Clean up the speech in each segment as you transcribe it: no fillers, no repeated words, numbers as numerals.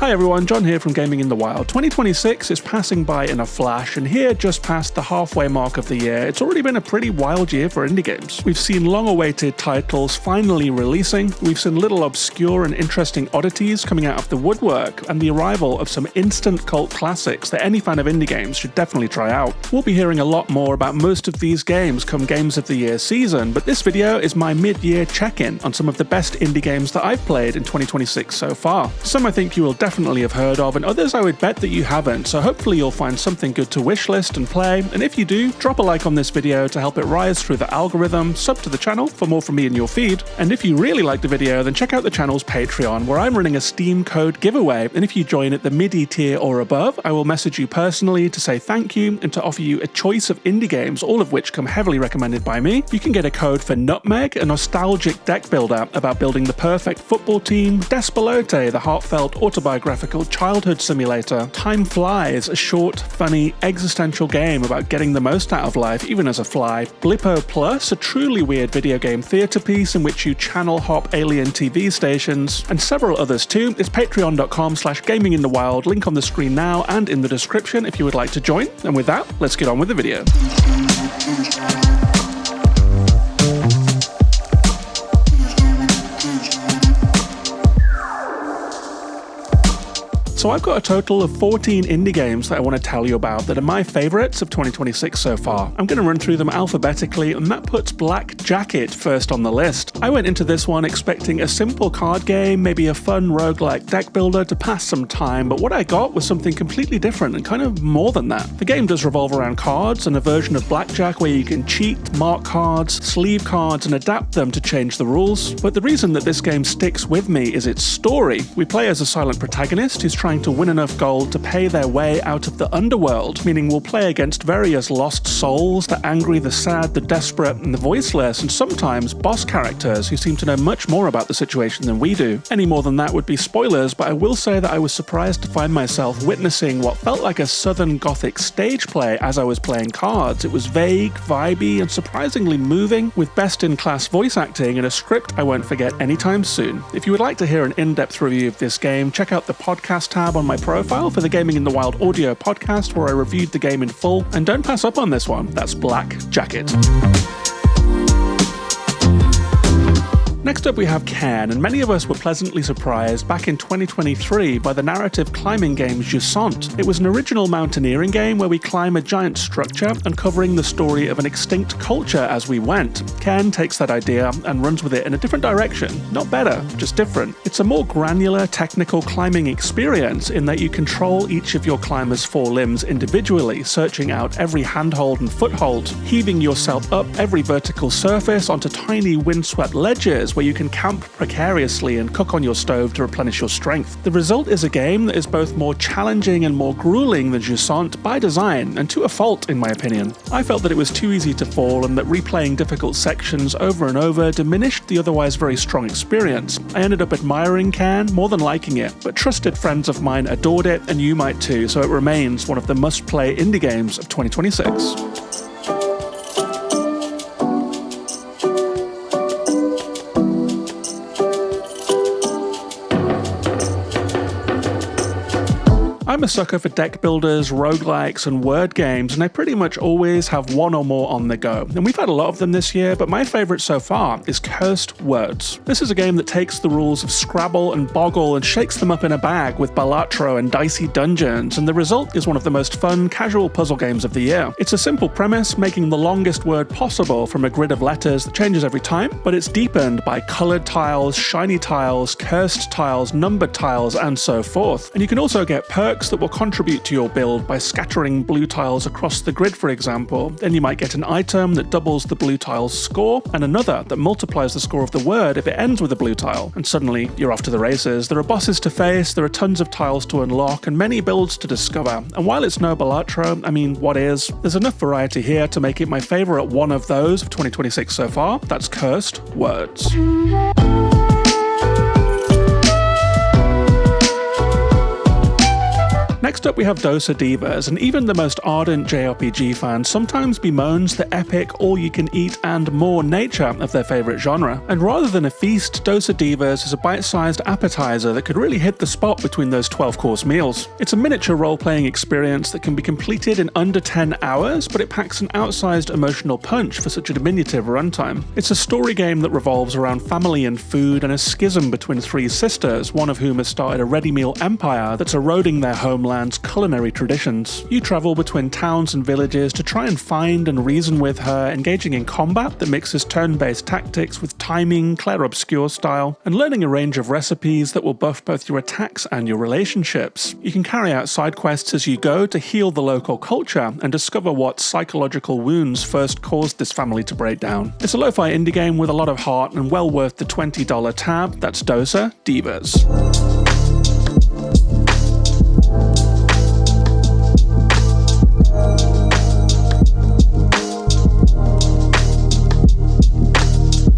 Hi everyone, John here from Gaming in the Wild. 2026 is passing by in a flash, and here, just past the halfway mark of the year, it's already been a pretty wild year for indie games. We've seen long-awaited titles finally releasing, we've seen little obscure and interesting oddities coming out of the woodwork, and the arrival of some instant cult classics that any fan of indie games should definitely try out. We'll be hearing a lot more about most of these games come Games of the Year season, but this video is my mid-year check-in on some of the best indie games that I've played in 2026 so far. Some I think you will definitely have heard of, and others I would bet that you haven't, so hopefully you'll find something good to wishlist and play, and if you do, drop a like on this video to help it rise through the algorithm, sub to the channel for more from me in your feed, and if you really like the video, then check out the channel's Patreon, where I'm running a Steam code giveaway, and if you join at the MIDI tier or above, I will message you personally to say thank you and to offer you a choice of indie games, all of which come heavily recommended by me. You can get a code for Nutmeg, a nostalgic deck builder about building the perfect football team, Despelote, the heartfelt autobiographical childhood simulator, Time Flies, a short, funny, existential game about getting the most out of life, even as a fly, Blippo Plus, a truly weird video game theatre piece in which you channel hop alien TV stations, and several others too. It's patreon.com/gaminginthewild, link on the screen now and in the description if you would like to join. And with that, let's get on with the video. So I've got a total of 14 indie games that I want to tell you about that are my favourites of 2026 so far. I'm going to run through them alphabetically, and that puts Black Jacket first on the list. I went into this one expecting a simple card game, maybe a fun roguelike deck builder to pass some time, but what I got was something completely different and kind of more than that. The game does revolve around cards and a version of blackjack where you can cheat, mark cards, sleeve cards, and adapt them to change the rules. But the reason that this game sticks with me is its story. We play as a silent protagonist who's trying to win enough gold to pay their way out of the underworld, meaning we'll play against various lost souls, the angry, the sad, the desperate, and the voiceless, and sometimes boss characters who seem to know much more about the situation than we do. Any more than that would be spoilers, but I will say that I was surprised to find myself witnessing what felt like a Southern Gothic stage play as I was playing cards. It was vague, vibey, and surprisingly moving, with best-in-class voice acting and a script I won't forget anytime soon. If you would like to hear an in-depth review of this game, check out the podcast tab on my profile for the Gaming in the Wild audio podcast where I reviewed the game in full, and don't pass up on this one. That's Black Jacket. Next up we have Cairn, and many of us were pleasantly surprised back in 2023 by the narrative climbing game Jusant. It was an original mountaineering game where we climb a giant structure, uncovering the story of an extinct culture as we went. Cairn takes that idea and runs with it in a different direction. Not better, just different. It's a more granular, technical climbing experience in that you control each of your climber's four limbs individually, searching out every handhold and foothold, heaving yourself up every vertical surface onto tiny windswept ledges where you can camp precariously and cook on your stove to replenish your strength. The result is a game that is both more challenging and more grueling than Jusant by design, and to a fault in my opinion. I felt that it was too easy to fall and that replaying difficult sections over and over diminished the otherwise very strong experience. I ended up admiring Cairn more than liking it, but trusted friends of mine adored it, and you might too, so it remains one of the must-play indie games of 2026. I'm a sucker for deck builders, roguelikes, and word games, and I pretty much always have one or more on the go. And we've had a lot of them this year, but my favourite so far is Cursed Words. This is a game that takes the rules of Scrabble and Boggle and shakes them up in a bag with Balatro and dicey dungeons, and the result is one of the most fun, casual puzzle games of the year. It's a simple premise, making the longest word possible from a grid of letters that changes every time, but it's deepened by coloured tiles, shiny tiles, cursed tiles, numbered tiles, and so forth. And you can also get perks that will contribute to your build by scattering blue tiles across the grid, for example. Then you might get an item that doubles the blue tile's score, and another that multiplies the score of the word if it ends with a blue tile. And suddenly, you're off to the races. There are bosses to face, there are tons of tiles to unlock, and many builds to discover. And while it's no Balatro, I mean, what is? There's enough variety here to make it my favourite one of those of 2026 so far. That's Cursed Words. Next up we have Dosa Divas, and even the most ardent JRPG fan sometimes bemoans the epic all-you-can-eat and more nature of their favourite genre. And rather than a feast, Dosa Divas is a bite-sized appetizer that could really hit the spot between those 12-course meals. It's a miniature role-playing experience that can be completed in under 10 hours, but it packs an outsized emotional punch for such a diminutive runtime. It's a story game that revolves around family and food and a schism between three sisters, one of whom has started a ready meal empire that's eroding their homeland's culinary traditions. You travel between towns and villages to try and find and reason with her, engaging in combat that mixes turn-based tactics with timing, clair-obscur style, and learning a range of recipes that will buff both your attacks and your relationships. You can carry out side quests as you go to heal the local culture and discover what psychological wounds first caused this family to break down. It's a lo-fi indie game with a lot of heart and well worth the $20 tab. That's Dosa Divas.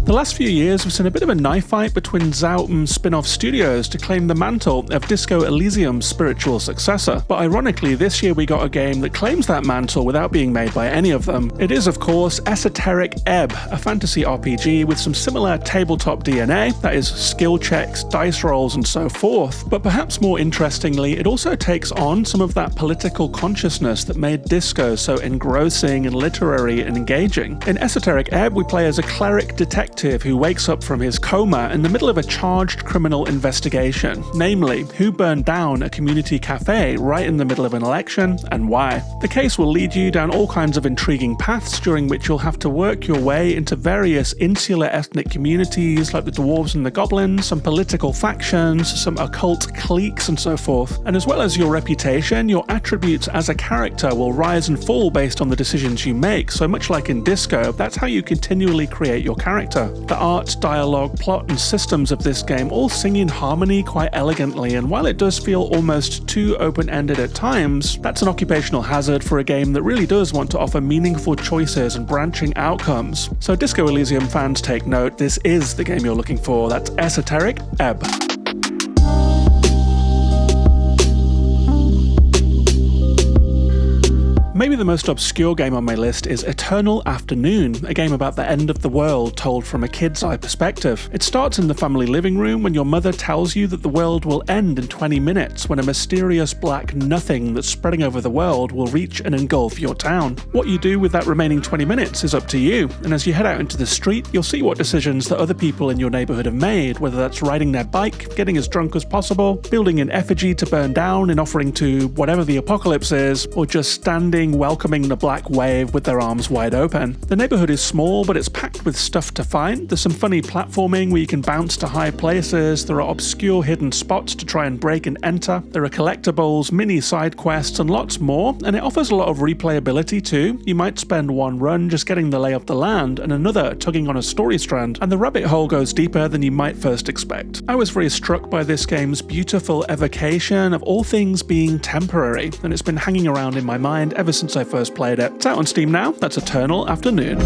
The last few years we've seen a bit of a knife fight between Zautum spin-off studios to claim the mantle of Disco Elysium's spiritual successor, but ironically this year we got a game that claims that mantle without being made by any of them. It is of course Esoteric Ebb, a fantasy RPG with some similar tabletop DNA, that is skill checks, dice rolls and so forth, but perhaps more interestingly it also takes on some of that political consciousness that made Disco so engrossing and literary and engaging. In Esoteric Ebb we play as a cleric detective who wakes up from his coma in the middle of a charged criminal investigation, namely, who burned down a community cafe right in the middle of an election and why. The case will lead you down all kinds of intriguing paths during which you'll have to work your way into various insular ethnic communities like the dwarves and the goblins, some political factions, some occult cliques and so forth. And as well as your reputation, your attributes as a character will rise and fall based on the decisions you make, so much like in Disco, that's how you continually create your character. The art, dialogue, plot and systems of this game all sing in harmony quite elegantly, and while it does feel almost too open-ended at times, that's an occupational hazard for a game that really does want to offer meaningful choices and branching outcomes. So Disco Elysium fans take note, this is the game you're looking for. That's Esoteric Ebb. Maybe the most obscure game on my list is Eternal Afternoon, a game about the end of the world told from a kid's eye perspective. It starts in the family living room when your mother tells you that the world will end in 20 minutes when a mysterious black nothing that's spreading over the world will reach and engulf your town. What you do with that remaining 20 minutes is up to you, and as you head out into the street, you'll see what decisions that other people in your neighborhood have made, whether that's riding their bike, getting as drunk as possible, building an effigy to burn down in offering to whatever the apocalypse is, or just standing welcoming the black wave with their arms wide open. The neighborhood is small, but it's packed with stuff to find. There's some funny platforming where you can bounce to high places, there are obscure hidden spots to try and break and enter, there are collectibles, mini side quests and lots more, and it offers a lot of replayability too. You might spend one run just getting the lay of the land and another tugging on a story strand, and the rabbit hole goes deeper than you might first expect. I was very struck by this game's beautiful evocation of all things being temporary, and it's been hanging around in my mind ever since I first played it. It's out on Steam now, that's Eternal Afternoon.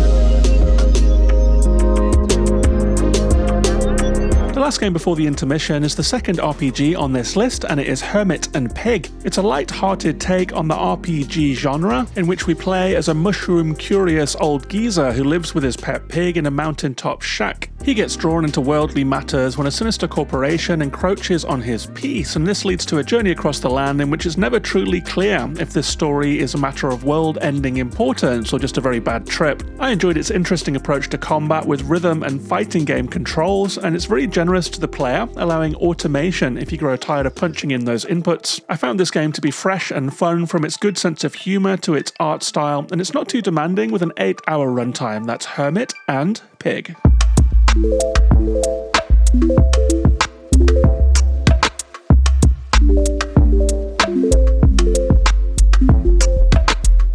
The last game before the intermission is the second RPG on this list, and it is Hermit and Pig. It's a light-hearted take on the RPG genre, in which we play as a mushroom-curious old geezer who lives with his pet pig in a mountaintop shack. He gets drawn into worldly matters when a sinister corporation encroaches on his peace, and this leads to a journey across the land in which it's never truly clear if this story is a matter of world-ending importance or just a very bad trip. I enjoyed its interesting approach to combat with rhythm and fighting game controls, and it's very generous to the player, allowing automation if you grow tired of punching in those inputs. I found this game to be fresh and fun from its good sense of humour to its art style, and it's not too demanding with an 8-hour runtime. That's Hermit and Pig.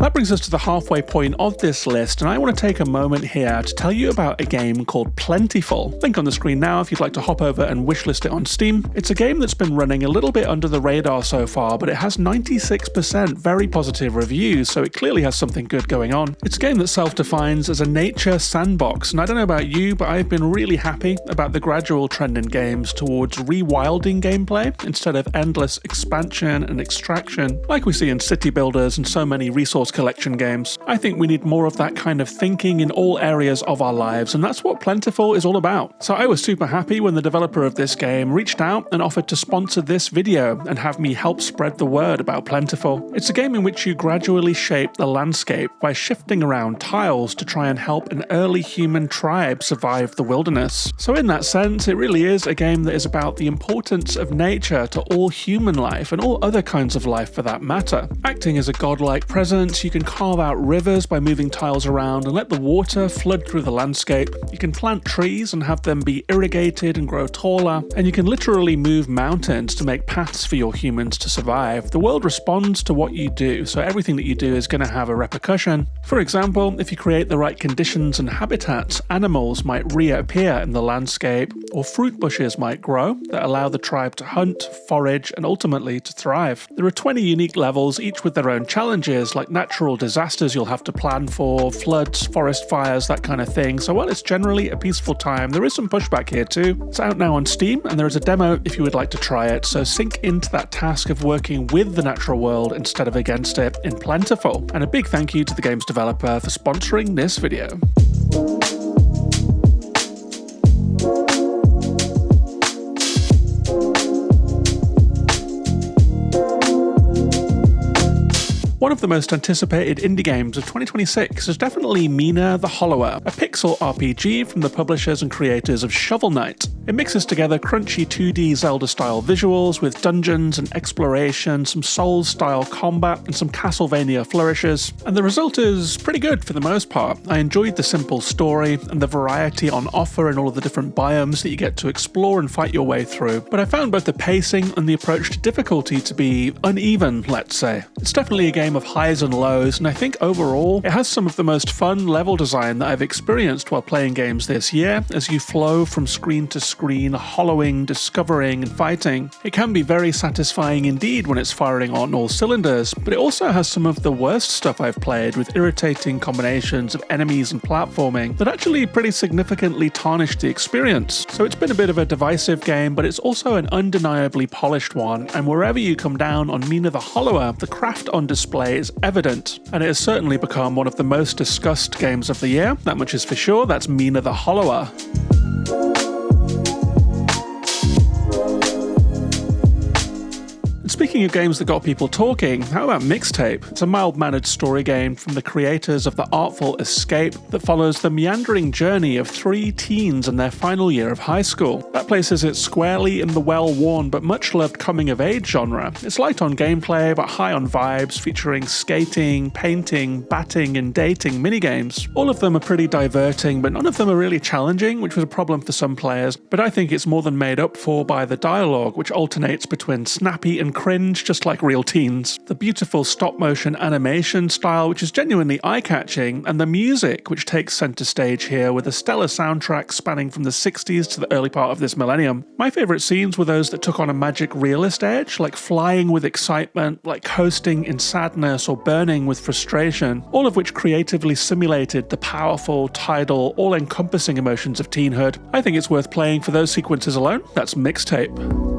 That brings us to the halfway point of this list, and I want to take a moment here to tell you about a game called Plentiful. Link on the screen now if you'd like to hop over and wishlist it on Steam. It's a game that's been running a little bit under the radar so far, but it has 96% very positive reviews, so it clearly has something good going on. It's a game that self-defines as a nature sandbox, and I don't know about you, but I've been really happy about the gradual trend in games towards rewilding gameplay instead of endless expansion and extraction, like we see in city builders and so many resource collection games. I think we need more of that kind of thinking in all areas of our lives, and that's what Plentiful is all about. So I was super happy when the developer of this game reached out and offered to sponsor this video and have me help spread the word about Plentiful. It's a game in which you gradually shape the landscape by shifting around tiles to try and help an early human tribe survive the wilderness. So in that sense, it really is a game that is about the importance of nature to all human life and all other kinds of life for that matter. Acting as a godlike presence, you can carve out rivers by moving tiles around and let the water flood through the landscape. You can plant trees and have them be irrigated and grow taller, and you can literally move mountains to make paths for your humans to survive. The world responds to what you do, so everything that you do is going to have a repercussion. For example, if you create the right conditions and habitats, animals might reappear in the landscape, or fruit bushes might grow that allow the tribe to hunt, forage, and ultimately to thrive. There are 20 unique levels, each with their own challenges, like natural disasters you'll have to plan for, floods, forest fires, that kind of thing. So while it's generally a peaceful time, there is some pushback here too. It's out now on Steam, and there is a demo if you would like to try it, so sink into that task of working with the natural world instead of against it in Plentiful. And a big thank you to the game's developer for sponsoring this video. One of the most anticipated indie games of 2026 is definitely Mina The Hollower, a pixel RPG from the publishers and creators of Shovel Knight. It mixes together crunchy 2D Zelda-style visuals with dungeons and exploration, some Souls-style combat, and some Castlevania flourishes, and the result is pretty good for the most part. I enjoyed the simple story and the variety on offer and all of the different biomes that you get to explore and fight your way through, but I found both the pacing and the approach to difficulty to be uneven, let's say. It's definitely a game of highs and lows, and I think overall it has some of the most fun level design that I've experienced while playing games this year, as you flow from screen to screen, hollowing, discovering, and fighting. It can be very satisfying indeed when it's firing on all cylinders, but it also has some of the worst stuff I've played, with irritating combinations of enemies and platforming that actually pretty significantly tarnished the experience. So it's been a bit of a divisive game, but it's also an undeniably polished one, and wherever you come down on Mina The Hollower, the craft on display is evident, and it has certainly become one of the most discussed games of the year. That much is for sure. That's Mina The Hollower. Speaking of games that got people talking, how about Mixtape? It's a mild-mannered story game from the creators of The Artful Escape that follows the meandering journey of 3 teens in their final year of high school. That places it squarely in the well-worn but much-loved coming-of-age genre. It's light on gameplay but high on vibes, featuring skating, painting, batting, and dating minigames. All of them are pretty diverting, but none of them are really challenging, which was a problem for some players, but I think it's more than made up for by the dialogue, which alternates between snappy and cringe, just like real teens. The beautiful stop-motion animation style, which is genuinely eye-catching, and the music, which takes center stage here with a stellar soundtrack spanning from the 60s to the early part of this millennium. My favourite scenes were those that took on a magic realist edge, like flying with excitement, like coasting in sadness, or burning with frustration, all of which creatively simulated the powerful, tidal, all-encompassing emotions of teenhood. I think it's worth playing for those sequences alone. That's Mixtape.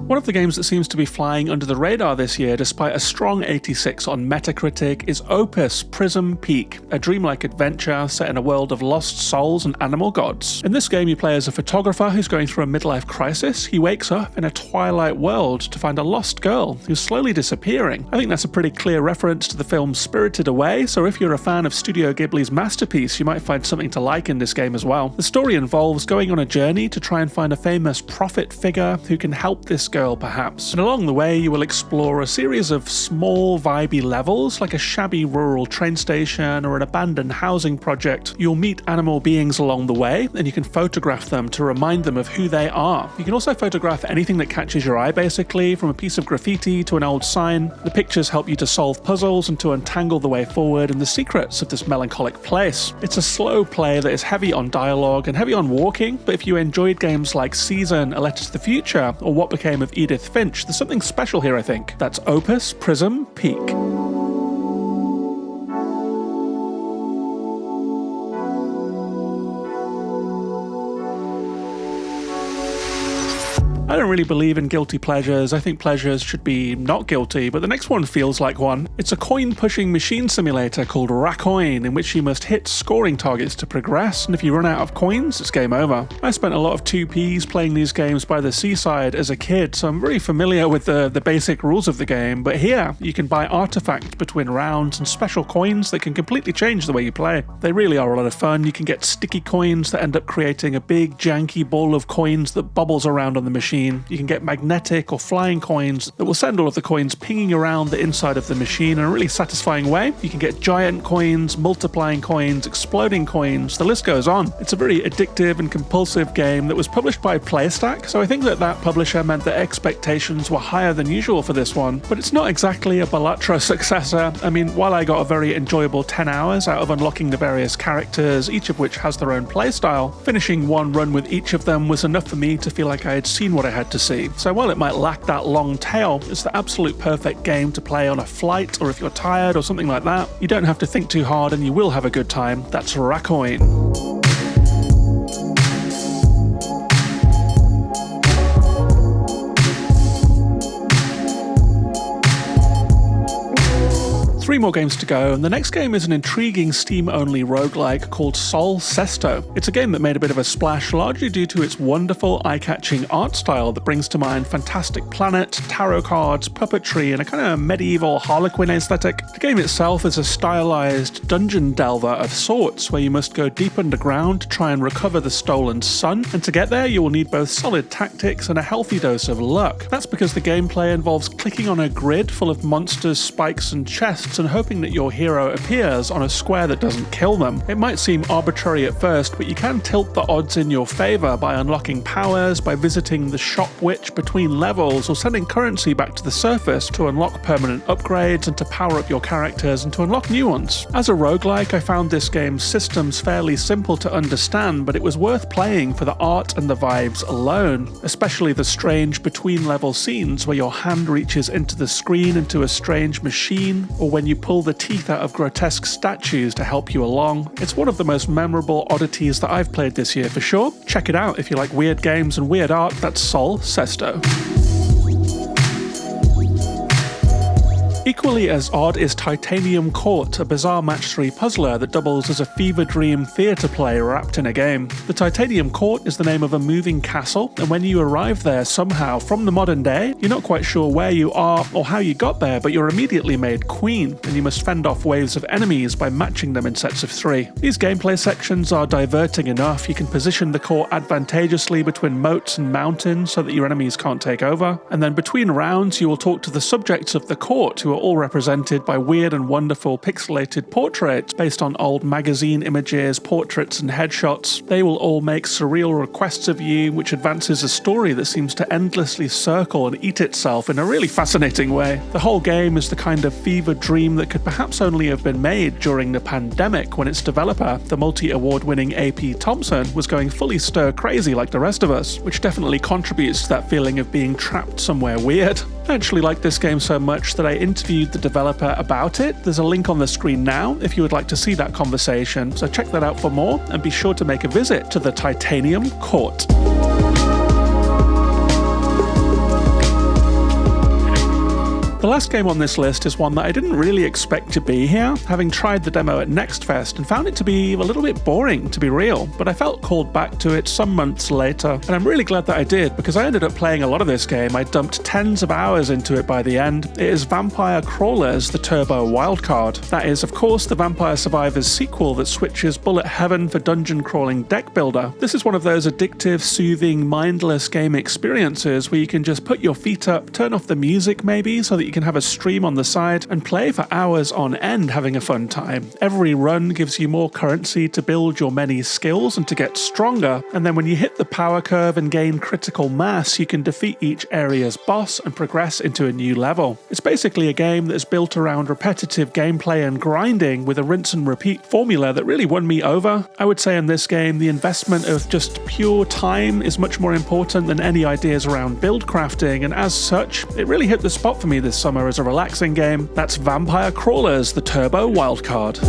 One of the games that seems to be flying under the radar this year, despite a strong 86 on Metacritic, is OPUS Prism Peak, a dreamlike adventure set in a world of lost souls and animal gods. In this game, you play as a photographer who's going through a midlife crisis. He wakes up in a twilight world to find a lost girl who's slowly disappearing. I think that's a pretty clear reference to the film Spirited Away, so if you're a fan of Studio Ghibli's masterpiece, you might find something to like in this game as well. The story involves going on a journey to try and find a famous prophet figure who can help this girl girl perhaps. And along the way you will explore a series of small vibey levels like a shabby rural train station or an abandoned housing project. You'll meet animal beings along the way and you can photograph them to remind them of who they are. You can also photograph anything that catches your eye basically, from a piece of graffiti to an old sign. The pictures help you to solve puzzles and to untangle the way forward and the secrets of this melancholic place. It's a slow play that is heavy on dialogue and heavy on walking, but if you enjoyed games like Season, A Letter to the Future, or What Became of Edith Finch, there's something special here I think. That's OPUS Prism Peak. I don't really believe in guilty pleasures. I think pleasures should be not guilty, but the next one feels like one. It's a coin-pushing machine simulator called RACCOIN, in which you must hit scoring targets to progress, and if you run out of coins, it's game over. I spent a lot of 2Ps playing these games by the seaside as a kid, so I'm very familiar with the basic rules of the game, but here, you can buy artifacts between rounds and special coins that can completely change the way you play. They really are a lot of fun. You can get sticky coins that end up creating a big, janky ball of coins that bubbles around on the machine. You can get magnetic or flying coins that will send all of the coins pinging around the inside of the machine in a really satisfying way. You can get giant coins, multiplying coins, exploding coins, the list goes on. It's a very addictive and compulsive game that was published by PlayStack, so I think that publisher meant that expectations were higher than usual for this one, but it's not exactly a Balatro successor. I mean, while I got a very enjoyable 10 hours out of unlocking the various characters, each of which has their own playstyle, finishing one run with each of them was enough for me to feel like I had seen what I had to see. So while it might lack that long tail, it's the absolute perfect game to play on a flight or if you're tired or something like that. You don't have to think too hard and you will have a good time. That's RACCOIN. Three more games to go, and the next game is an intriguing Steam-only roguelike called Cesto. It's a game that made a bit of a splash largely due to its wonderful, eye-catching art style that brings to mind fantastic planets, tarot cards, puppetry, and a kind of medieval Harlequin aesthetic. The game itself is a stylized dungeon delver of sorts, where you must go deep underground to try and recover the stolen sun, and to get there you will need both solid tactics and a healthy dose of luck. That's because the gameplay involves clicking on a grid full of monsters, spikes, and chests, and hoping that your hero appears on a square that doesn't kill them. It might seem arbitrary at first, but you can tilt the odds in your favor by unlocking powers, by visiting the shop witch between levels, or sending currency back to the surface to unlock permanent upgrades and to power up your characters and to unlock new ones. As a roguelike, I found this game's systems fairly simple to understand, but it was worth playing for the art and the vibes alone, especially the strange between-level scenes where your hand reaches into the screen into a strange machine, or when you pull the teeth out of grotesque statues to help you along. It's one of the most memorable oddities that I've played this year for sure. Check it out if you like weird games and weird art. That's Cesto. Equally as odd is Titanium Court, a bizarre match-3 puzzler that doubles as a fever dream theatre play wrapped in a game. The Titanium Court is the name of a moving castle, and when you arrive there somehow from the modern day, you're not quite sure where you are or how you got there, but you're immediately made queen, and you must fend off waves of enemies by matching them in sets of 3. These gameplay sections are diverting enough. You can position the court advantageously between moats and mountains so that your enemies can't take over, and then between rounds you will talk to the subjects of the court, who are all represented by weird and wonderful pixelated portraits based on old magazine images, portraits and headshots. They will all make surreal requests of you, which advances a story that seems to endlessly circle and eat itself in a really fascinating way. The whole game is the kind of fever dream that could perhaps only have been made during the pandemic, when its developer, the multi-award winning AP Thompson, was going fully stir crazy like the rest of us, which definitely contributes to that feeling of being trapped somewhere weird. I actually like this game so much that I interviewed the developer about it. There's a link on the screen now if you would like to see that conversation, so check that out for more and be sure to make a visit to the Titanium Court. The last game on this list is one that I didn't really expect to be here, having tried the demo at Next Fest and found it to be a little bit boring, to be real, but I felt called back to it some months later, and I'm really glad that I did, because I ended up playing a lot of this game. I dumped tens of hours into it by the end. It is Vampire Crawlers, the Turbo Wildcard. That is, of course, the Vampire Survivors sequel that switches bullet heaven for dungeon crawling deck builder. This is one of those addictive, soothing, mindless game experiences where you can just put your feet up, turn off the music maybe, so that you can have a stream on the side, and play for hours on end having a fun time. Every run gives you more currency to build your many skills and to get stronger, and then when you hit the power curve and gain critical mass, you can defeat each area's boss and progress into a new level. It's basically a game that's built around repetitive gameplay and grinding with a rinse and repeat formula that really won me over. I would say in this game, the investment of just pure time is much more important than any ideas around build crafting, and as such, it really hit the spot for me this summer as a relaxing game. That's Vampire Crawlers, the Turbo Wildcard.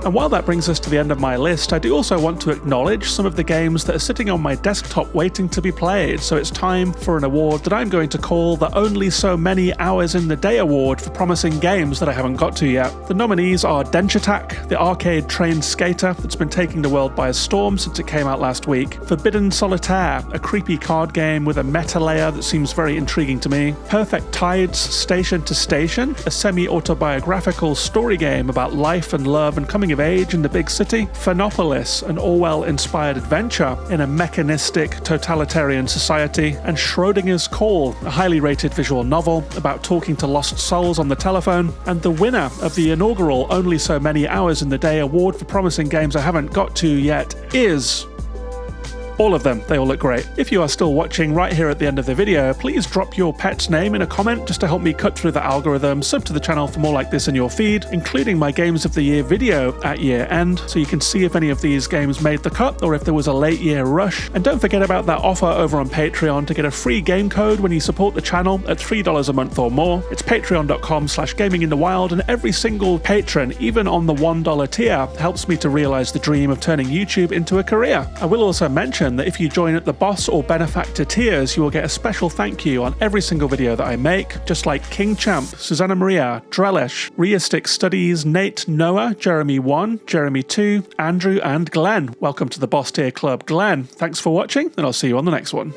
And while that brings us to the end of my list, I do also want to acknowledge some of the games that are sitting on my desktop waiting to be played, so it's time for an award that I'm going to call the Only So Many Hours in the Day Award for promising games that I haven't got to yet. The nominees are Dench Attack, the arcade trained skater that's been taking the world by storm since it came out last week, Forbidden Solitaire, a creepy card game with a meta layer that seems very intriguing to me, Perfect Tides Station to Station, a semi-autobiographical story game about life and love and coming of age in the big city, Phenopolis, an Orwell-inspired adventure in a mechanistic totalitarian society, and Schrodinger's Call, a highly rated visual novel about talking to lost souls on the telephone. And the winner of the inaugural Only So Many Hours in the Day award for promising games I haven't got to yet is... all of them. They all look great. If you are still watching right here at the end of the video, please drop your pet's name in a comment just to help me cut through the algorithm, sub to the channel for more like this in your feed, including my Games of the Year video at year end, so you can see if any of these games made the cut or if there was a late year rush. And don't forget about that offer over on Patreon to get a free game code when you support the channel at $3 a month or more. It's patreon.com/gaminginthewild, and every single patron, even on the $1 tier, helps me to realize the dream of turning YouTube into a career. I will also mention that if you join at the boss or benefactor tiers, you will get a special thank you on every single video that I make, just like King Champ, Susanna Maria, Drellish, Reistic Studies, Nate, Noah, Jeremy 1, Jeremy 2, Andrew, and Glenn. Welcome to the boss tier club, Glenn. Thanks for watching, and I'll see you on the next one.